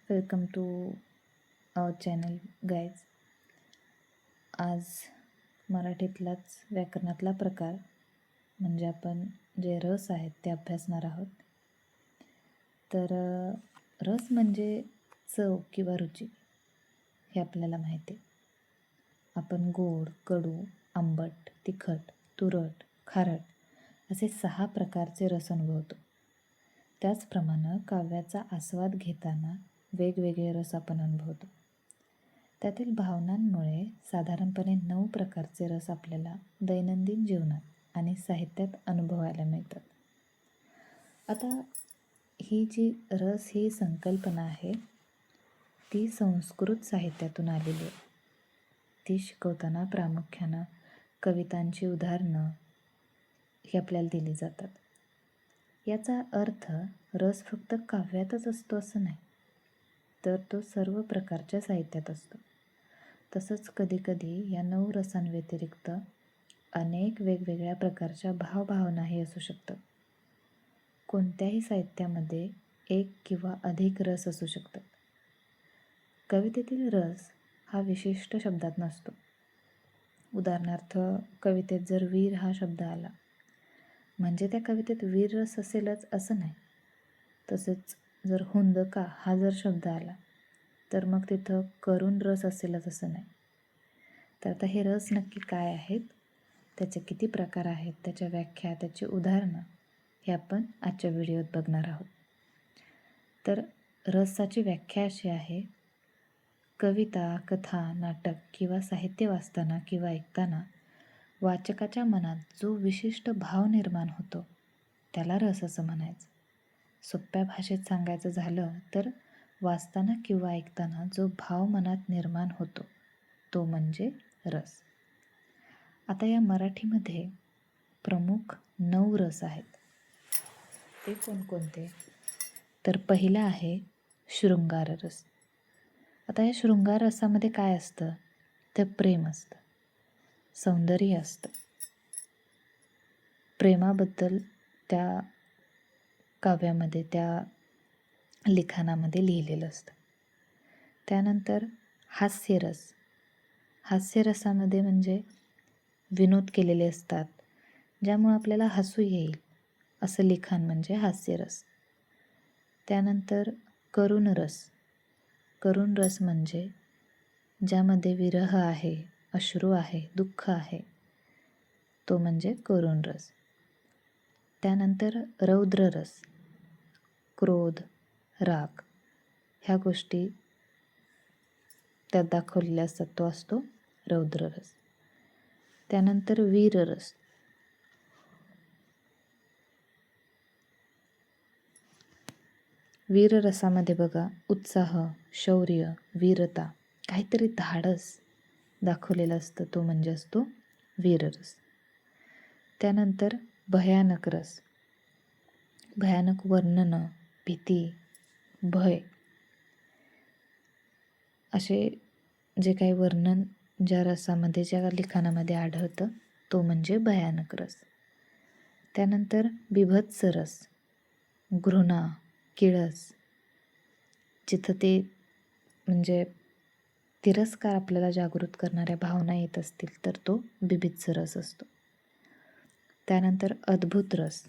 Welcome to our channel guys. आज मराठीतलाच व्याकरणातला प्रकार म्हणजे आपण जे रस आहेत ते अभ्यासणार आहोत. तर रस म्हणजे चव किंवा रुची हे आपल्याला माहिती आहे. आपण गोड, कडू, आंबट, तिखट, तुरट, खारट असे 6 प्रकारचे रस अनुभवतो. त्याचप्रमाणे काव्याचा आस्वाद घेताना वेगवेगळे रस आपण अनुभवतो. त्यातील भावनांमुळे साधारणपणे 9 प्रकारचे रस आपल्याला दैनंदिन जीवनात आणि साहित्यात अनुभवायला मिळतात. आता ही जी रस ही संकल्पना आहे ती संस्कृत साहित्यातून आलेली आहे. ती शिकवताना प्रामुख्यानं कवितांची उदाहरणं ही आपल्याला दिली जातात. याचा अर्थ रस फक्त काव्यातच असतो असं नाही, तर तो सर्व प्रकारच्या साहित्यात असतो. तसंच कधीकधी या 9 रसांव्यतिरिक्त अनेक वेगवेगळ्या प्रकारच्या भावभावनाही असू शकतात. कोणत्याही साहित्यामध्ये एक किंवा अधिक रस असू शकतात. कवितेतील रस हा विशिष्ट शब्दात नसतो. उदाहरणार्थ कवितेत जर वीर हा शब्द आला म्हणजे त्या कवितेत वीर रस असेलच असं नाही. तसेच जर हुंदका हा जर शब्द आला तर मग तिथं करुण रस असेलच असं नाही. तर आता हे रस नक्की काय आहेत, त्याचे किती प्रकार आहेत, त्याच्या व्याख्या, त्याची उदाहरणं हे आपण आजच्या व्हिडिओत बघणार आहोत. तर रसाची व्याख्या अशी आहे: कविता, कथा, नाटक किंवा साहित्य वाचताना किंवा ऐकताना वाचकाच्या मनात जो विशिष्ट भाव निर्माण होतो त्याला रस असं म्हणायचं. सोप्या भाषेत सांगायचं झालं तर वाचताना किंवा ऐकताना जो भाव मनात निर्माण होतो तो म्हणजे रस. आता या मराठीमध्ये प्रमुख 9 रस आहेत. ते कोणकोणते? तर पहिला आहे शृंगार रस. आता या शृंगार रसामध्ये काय असतं तर प्रेम असतं, सौंदर्य असतं. प्रेमाबद्दल त्या काव्यामध्ये, त्या लिखाणामध्ये लिहिलेलं असतं. त्यानंतर हास्यरस. हास्यरसामध्ये म्हणजे विनोद केलेले असतात ज्यामुळे आपल्याला हसू येईल असं लिखाण म्हणजे हास्यरस. त्यानंतर करुण रस. करुण रस म्हणजे ज्यामध्ये विरह आहे, अश्रू आहे, दुःख आहे, तो म्हणजे करुण रस. त्यानंतर रौद्र रस. क्रोध, राग ह्या गोष्टी त्यात दाखवलेल्या असतात, तो असतो रौद्र रस. त्यानंतर वीर रस. वीर रसामध्ये बघा उत्साह, शौर्य, वीरता, काहीतरी धाडस दाखवलेलं असतं, तो म्हणजे असतो वीररस. त्यानंतर भयानक रस. भयानक वर्णनं, भीती, भय असे जे काही वर्णन ज्या रसामध्ये, ज्या लिखाणामध्ये आढळतं तो म्हणजे भयानक रस. त्यानंतर बिभत्स रस. घृणा, किळस, जिथं ते म्हणजे तिरस्कार आपल्याला जागृत करणाऱ्या भावना येत असतील तर तो बिभत्स रस असतो. त्यानंतर अद्भुत रस.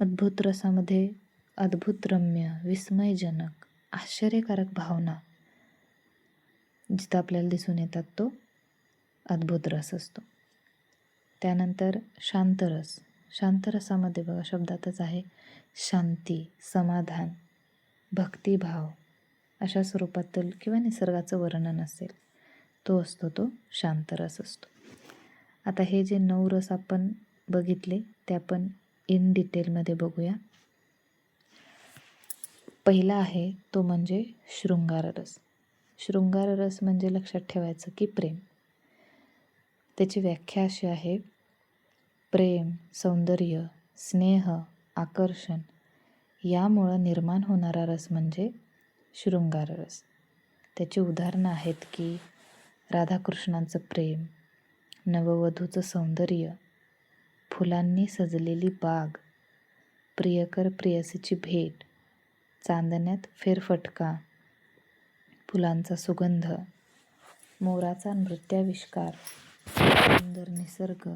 अद्भुत रसामध्ये अद्भुत, रम्य, विस्मयजनक, आश्चर्यकारक भावना जिथं आपल्याला दिसून येतात तो अद्भुत रस असतो. त्यानंतर शांतरस. शांतरसामध्ये बघा शब्दातच आहे शांती, समाधान, भक्तिभाव अशा स्वरूपातील किंवा निसर्गाचं वर्णन असेल तो असतो, तो शांतरस असतो. आता हे जे 9 रस आपण बघितले ते आपण इन डिटेलमध्ये बघूया. पहिला आहे तो म्हणजे शृंगार रस. शृंगार रस म्हणजे लक्षात ठेवायचं की प्रेम. त्याची व्याख्या अशी आहे: प्रेम, सौंदर्य, स्नेह, आकर्षण यामुळं निर्माण होणारा रस म्हणजे शृंगार रस. त्याची उदाहरणं आहेत की राधाकृष्णांचं प्रेम, नववधूचं सौंदर्य, फुलांनी सजलेली बाग, प्रियकर प्रेयसीची भेट, चांदण्यात फेरफटका, फुलांचा सुगंध, मोराचा नृत्याविष्कार, सुंदर निसर्ग,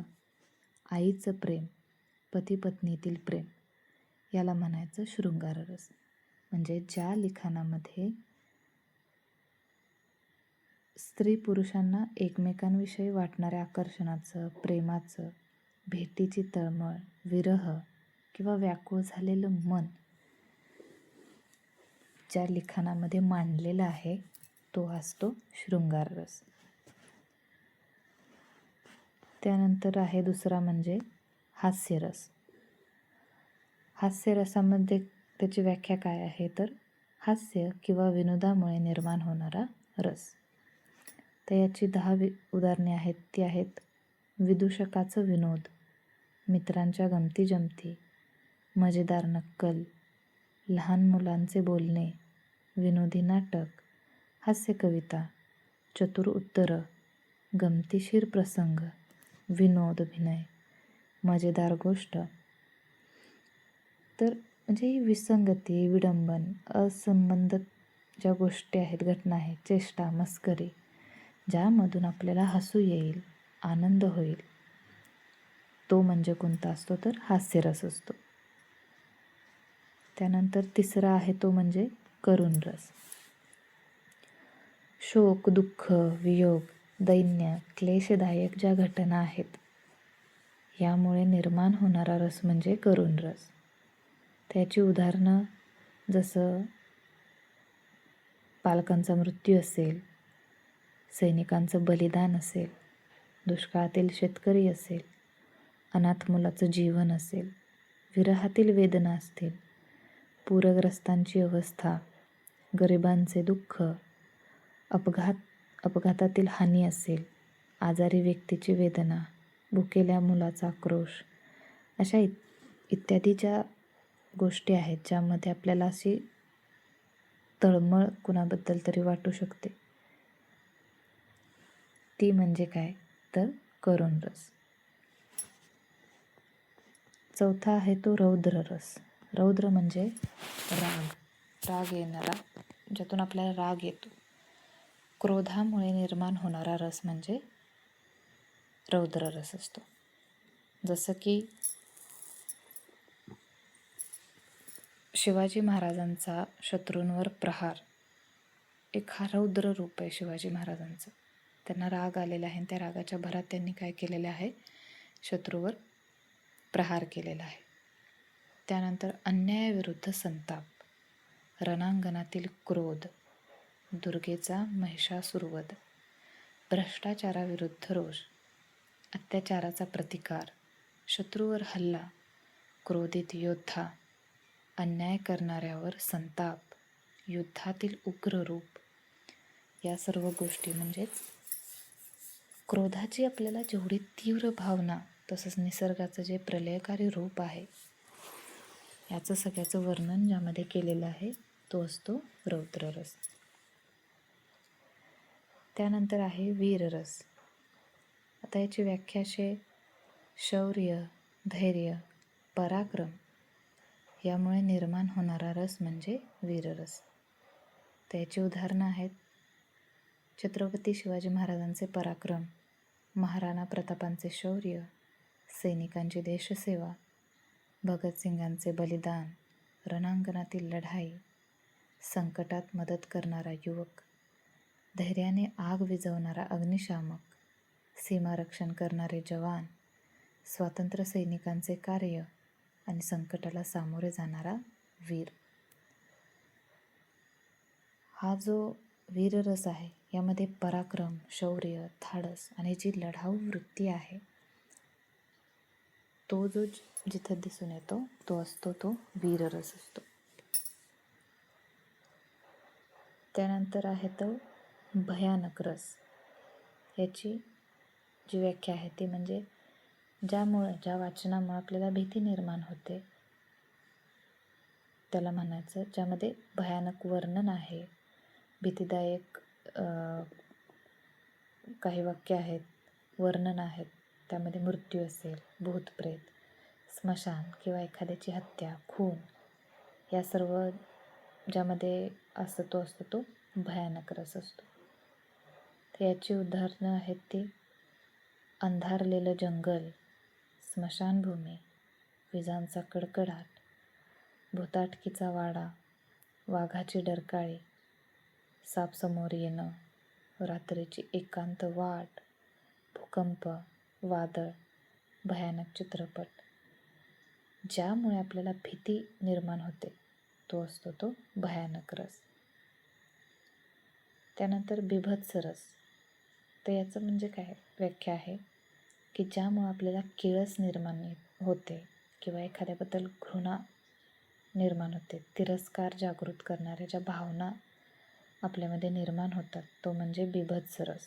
आईचं प्रेम, पती पत्नीतील प्रेम, याला म्हणायचं शृंगार रस. म्हणजे ज्या लिखाणामध्ये स्त्री पुरुषांना एकमेकांविषयी वाटणाऱ्या आकर्षणाचं, प्रेमाचं, भेटीची तळमळ, विरह किंवा व्याकुळ झालेलं मन ज्या लिखाणामध्ये मांडलेला आहे तो असतो शृंगार रस. त्यानंतर आहे दुसरा म्हणजे हास्यरस. हास्यरसामध्ये त्याची व्याख्या काय आहे तर हास्य किंवा विनोदामुळे निर्माण होणारा रस. तर याची 10 उदाहरणे आहेत. ती आहेत विदूषकाचं विनोद, मित्रांच्या गमती जमती, मजेदार नक्कल, लहान मुलांचे बोलणे, विनोदी नाटक, हास्य कविता, चतुर उत्तरं, गमतीशीर प्रसंग, विनोद अभिनय, मजेदार गोष्ट. तर म्हणजे ही विसंगती, विडंबन, असंबंध ज्या गोष्टी आहेत, घटना आहेत, चेष्टा, मस्करी, ज्यामधून आपल्याला हसू येईल, आनंद होईल, तो म्हणजे कोणता असतो तर हास्यरस असतो. त्यानंतर तिसरा आहे तो म्हणजे करुण रस. शोक, दुःख, वियोग, दैन्य, क्लेशदायक ज्या घटना आहेत यामुळे निर्माण होणारा रस म्हणजे करुण रस. त्याची उदाहरणं जसं पालकांचा मृत्यू असेल, सैनिकांचं बलिदान असेल, दुष्काळातील शेतकरी असेल, अनाथ मुलाचं जीवन असेल, विरहातील वेदना असतील, पूरग्रस्तांची अवस्था, गरिबांचे दुःख, अपघातातील हानी असेल, आजारी व्यक्तीची वेदना, भुकेल्या मुलाचा आक्रोश, अशा इत्यादी ज्या गोष्टी आहेत ज्यामध्ये आपल्याला अशी तळमळ कुणाबद्दल तरी वाटू शकते, ती म्हणजे काय तर करुण रस. चौथा आहे तो रौद्र रस. रौद्र म्हणजे राग येणारा, ज्यातून आपल्याला राग येतो. क्रोधामुळे निर्माण होणारा रस म्हणजे रौद्र रस असतो. जसं की शिवाजी महाराजांचा शत्रूंवर प्रहार, एक हा रौद्र रूप आहे शिवाजी महाराजांचं. त्यांना राग आलेला आहे आणि त्या रागाच्या भरात त्यांनी काय केलेलं आहे, शत्रूवर प्रहार केलेला आहे. त्यानंतर अन्यायाविरुद्ध संताप, रणांगणातील क्रोध, दुर्गेचा महिषासुरवध, भ्रष्टाचाराविरुद्ध रोष, अत्याचाराचा प्रतिकार, शत्रूवर हल्ला, क्रोधित योद्धा, अन्याय करणाऱ्यावर संताप, युद्धातील उग्र रूप. या सर्व गोष्टी म्हणजेच क्रोधाची आपल्याला जेवढी तीव्र भावना, तसंच निसर्गाचं जे प्रलयकारी रूप आहे, याचं सगळ्याचं वर्णन ज्यामध्ये केलेलं आहे तो असतो रौद्र रस. त्यानंतर आहे वीररस. आता याची व्याख्या अशी, शौर्य, धैर्य, पराक्रम यामुळे निर्माण होणारा रस म्हणजे वीररस. त्याची उदाहरणं आहेत छत्रपती शिवाजी महाराजांचे पराक्रम, महाराणा प्रतापांचे शौर्य, सैनिकांची देशसेवा, भगतसिंगांचे बलिदान, रणांगणातील लढाई, संकटात मदत करणारा युवक, धैर्याने आग विझवणारा अग्निशामक, सीमारक्षण करणारे जवान, स्वातंत्र्य सैनिकांचे कार्य आणि संकटाला सामोरे जाणारा वीर. हा जो वीररस आहे यामध्ये पराक्रम, शौर्य, धाडस आणि जी लढाऊ वृत्ती आहे तो जो जिथं दिसून येतो तो असतो तो वीररस असतो. त्यानंतर आहे तो भयानक रस. याची जी व्याख्या आहे ती म्हणजे ज्या वाचनामुळे आपल्याला भीती निर्माण होते त्याला म्हणायचं, ज्यामध्ये भयानक वर्णन आहे, भीतीदायक काही वाक्य आहेत, वर्णन आहेत, त्यामध्ये मृत्यू असेल, भूतप्रेत, स्मशान किंवा एखाद्याची हत्या, खून, या सर्व ज्यामध्ये असतो तो भयानक रस असतो. तर याची उदाहरणं आहेत ती अंधारलेलं जंगल, स्मशानभूमी, विजांचा कडकडाट, भुताटकीचा वाडा, वाघाची डरकाळी, साप समोर येणं, रात्रीची एकांत वाट, भूकंप, वादळ, भयानक चित्रपट. ज्यामुळे आपल्याला भीती निर्माण होते तो असतो तो भयानक रस. त्यानंतर बीभत्स रस. तर याचं म्हणजे काय व्याख्या आहे की ज्यामुळे आपल्याला किळस निर्माण होते किंवा एखाद्याबद्दल घृणा निर्माण होते, तिरस्कार जागृत करणाऱ्या ज्या भावना आपल्यामध्ये निर्माण होतात तो म्हणजे बीभत्स रस.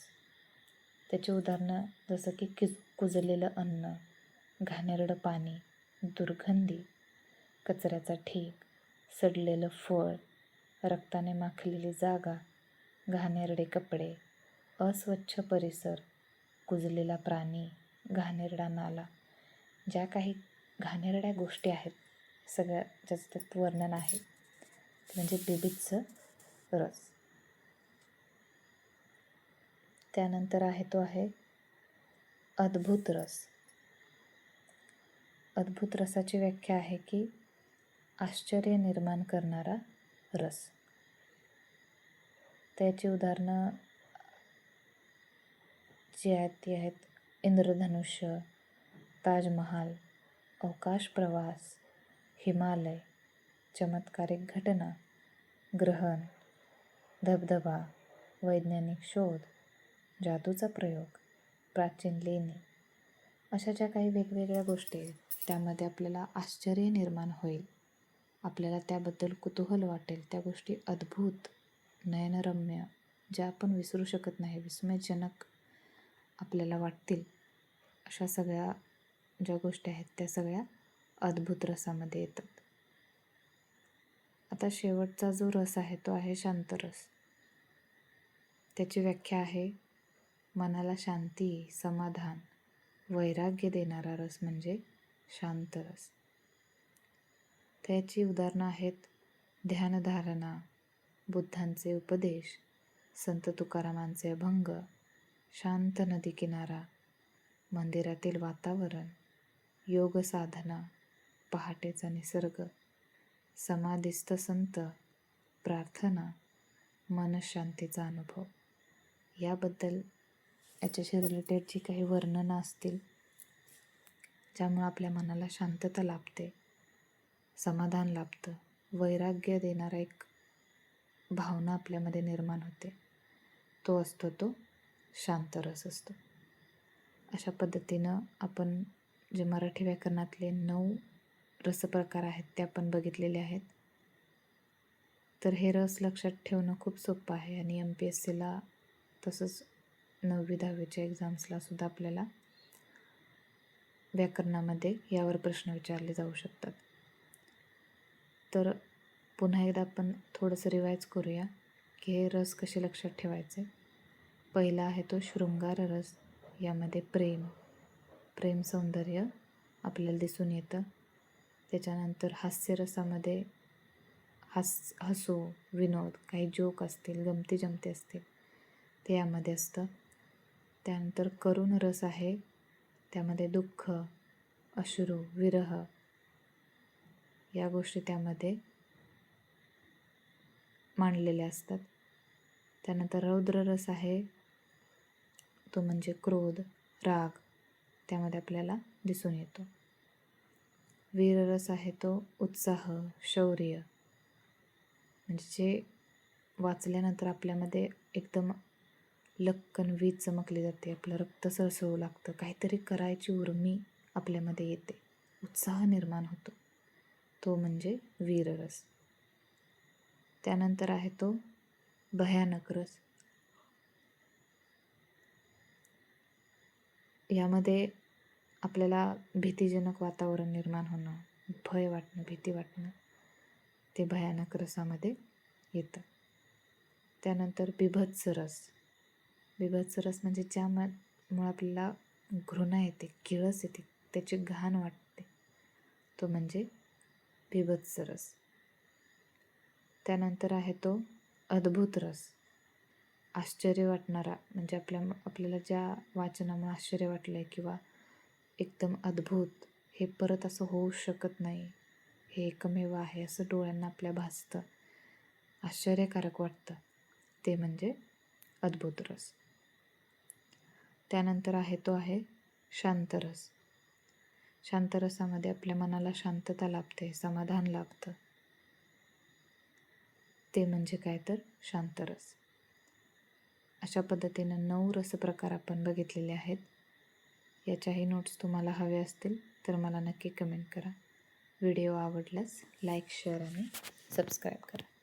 त्याची उदाहरणं जसं की कुजलेलं अन्न, घाणेरडं पाणी, दुर्गंधी, कचऱ्याचा ढीग, सडलेलं फळ, रक्ताने माखलेली जागा, घाणेरडे कपडे, अस्वच्छ परिसर, कुजलेला प्राणी, घाणेरडा नाला. ज्या काही घाणेरड्या गोष्टी आहेत सगळ्या ज्याचं त्यात वर्णन आहे ते म्हणजे बीभत्स रस. त्यानंतर तो आहे अद्भुत रस. अद्भुत रसाची व्याख्या आहे की आश्चर्य निर्माण करणारा रस. त्याची उदाहरणं जी आहेत ती आहेत इंद्रधनुष्य, ताजमहाल, अवकाश प्रवास, हिमालय, चमत्कारिक घटना, ग्रहण, धबधबा, वैज्ञानिक शोध, जादूचा प्रयोग, प्राचीन लेणी. अशा ज्या काही वेगवेगळ्या गोष्टी आहेत त्यामध्ये आपल्याला आश्चर्य निर्माण होईल, आपल्याला त्याबद्दल कुतूहल वाटेल, त्या गोष्टी अद्भुत, नयनरम्य, ज्या आपण विसरू शकत नाही, विस्मयजनक आपल्याला वाटतील, अशा सगळ्या ज्या गोष्टी आहेत त्या सगळ्या अद्भुत रसामध्ये येतात. आता शेवटचा जो रस आहे तो आहे शांतरस. त्याची व्याख्या आहे मनाला शांती, समाधान, वैराग्य देणारा रस म्हणजे शांतरस. त्याची उदाहरणं आहेत ध्यानधारणा, बुद्धांचे उपदेश, संत तुकारामांचे अभंग, शांत नदी किनारा, मंदिरातील वातावरण, योग साधना, पहाटेचा निसर्ग, समाधिस्थ संत, प्रार्थना, मनशांतीचा अनुभव. याबद्दल याच्याशी रिलेटेड जी काही वर्णनं असतील ज्यामुळे आपल्या मनाला शांतता लाभते, समाधान लाभतं, वैराग्य देणारा एक भावना आपल्यामध्ये निर्माण होते, तो असतो तो शांतरस असतो. अशा पद्धतीनं आपण जे मराठी व्याकरणातले 9 रसप्रकार आहेत ते आपण बघितलेले आहेत. तर हे रस लक्षात ठेवणं खूप सोपं आहे आणि MPSCला तसंच 9वी 10वीच्या एक्झाम्सला सुद्धा आपल्याला व्याकरणामध्ये यावर प्रश्न विचारले जाऊ शकतात. तर पुन्हा एकदा आपण थोडंसं रिवाईज करूया की हे रस कसे लक्षात ठेवायचे. पहिला आहे तो शृंगार रस. यामध्ये प्रेम सौंदर्य आपल्याला दिसून येतं. त्याच्यानंतर हास्यरसामध्ये हसू, विनोद, काही जोक असतील, गमती जमती असतील ते यामध्ये असतं. त्यानंतर करुण रस आहे, त्यामध्ये दुःख, अश्रू, विरह या गोष्टी त्यामध्ये मांडलेल्या असतात. त्यानंतर रौद्र रस आहे, तो म्हणजे क्रोध, राग त्यामध्ये आपल्याला दिसून येतो. वीररस आहे तो उत्साह, शौर्य, म्हणजे जे वाचल्यानंतर आपल्यामध्ये एकदम लक्कन वीज चमकली जाते, आपलं रक्त सळसळू लागतं, काहीतरी करायची उर्मी आपल्यामध्ये येते, उत्साह निर्माण होतो, तो म्हणजे वीररस. त्यानंतर आहे तो भयानक रस. यामध्ये आपल्याला भीतीजनक वातावरण निर्माण होणं, भय वाटणं, भीती वाटणं ते भयानक रसामध्ये येतं. त्यानंतर बीभत्स रस. बीभत्स रस म्हणजे ज्यामुळे आपल्याला घृणा येते, किळस येते, त्याची घाण वाटते, तो म्हणजे बीभत्स रस. त्यानंतर आहे तो अद्भुत रस. आश्चर्य वाटणारा, म्हणजे आपल्याला ज्या वाचनामुळे आश्चर्य वाटलं आहे किंवा एकदम अद्भुत, हे परत असं होऊ शकत नाही, हे एकमेव आहे असं डोळ्यांना आपल्या भासतं, आश्चर्यकारक वाटतं, ते म्हणजे अद्भुत रस. त्यानंतर तो आहे शांतरस. शांतरसामध्ये आपल्या मनाला शांतता लाभते, समाधान लाभतं, ते म्हणजे काय तर शांतरस. अशा पद्धतीनं 9 रसप्रकार आपण बघितलेले आहेत. याच्याही नोट्स तुम्हाला हवे असतील तर मला नक्की कमेंट करा. व्हिडिओ आवडल्यास लाईक, शेअर आणि सबस्क्राईब करा.